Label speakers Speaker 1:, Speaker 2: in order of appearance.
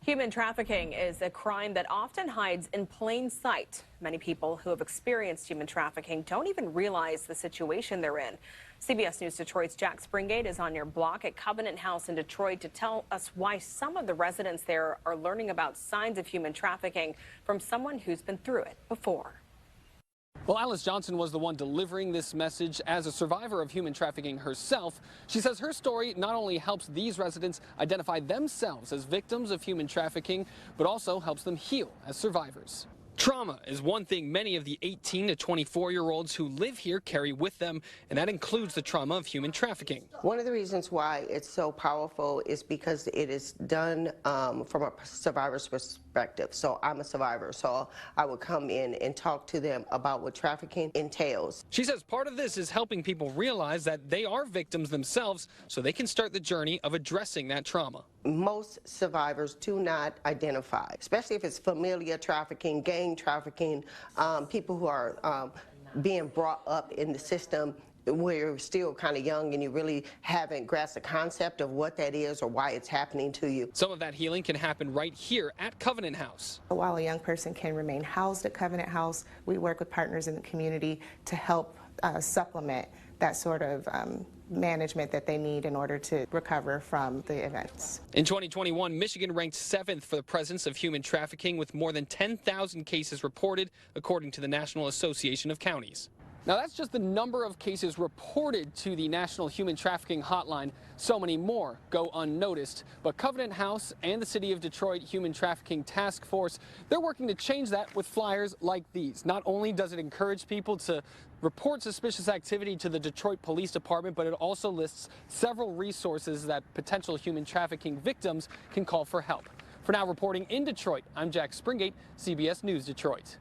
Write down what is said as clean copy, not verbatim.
Speaker 1: Human trafficking is a crime that often hides in plain sight. Many people who have experienced human trafficking don't even realize the situation they're in. CBS News Detroit's Jack Springate is on your block at Covenant House in Detroit to tell us why some of the residents there are learning about signs of human trafficking from someone who's been through it before.
Speaker 2: Well, Alice Johnson was the one delivering this message. As a survivor of human trafficking herself, she says her story not only helps these residents identify themselves as victims of human trafficking, but also helps them heal as survivors. Trauma is one thing many of the 18 to 24-year-olds who live here carry with them, and that includes the trauma of human trafficking.
Speaker 3: One of the reasons why it's so powerful is because it is done from a survivor's perspective. So I'm a survivor, so I would come in and talk to them about what trafficking entails.
Speaker 2: She says part of this is helping people realize that they are victims themselves so they can start the journey of addressing that trauma.
Speaker 3: Most survivors do not identify, especially if it's familiar trafficking, gang trafficking, people who are being brought up in the system where you're still kind of young and you really haven't grasped the concept of what that is or why it's happening to you.
Speaker 2: Some of that healing can happen right here at Covenant House.
Speaker 4: While a young person can remain housed at Covenant House, we work with partners in the community to help supplement that sort of management that they need in order to recover from the events.
Speaker 2: In 2021, Michigan ranked 7th for the presence of human trafficking with more than 10,000 cases reported, according to the National Association of Counties. Now, that's just the number of cases reported to the National Human Trafficking Hotline. So many more go unnoticed. But Covenant House and the City of Detroit Human Trafficking Task Force, they're working to change that with flyers like these. Not only does it encourage people to report suspicious activity to the Detroit Police Department, but it also lists several resources that potential human trafficking victims can call for help. For now, reporting in Detroit, I'm Jack Springate, CBS News Detroit.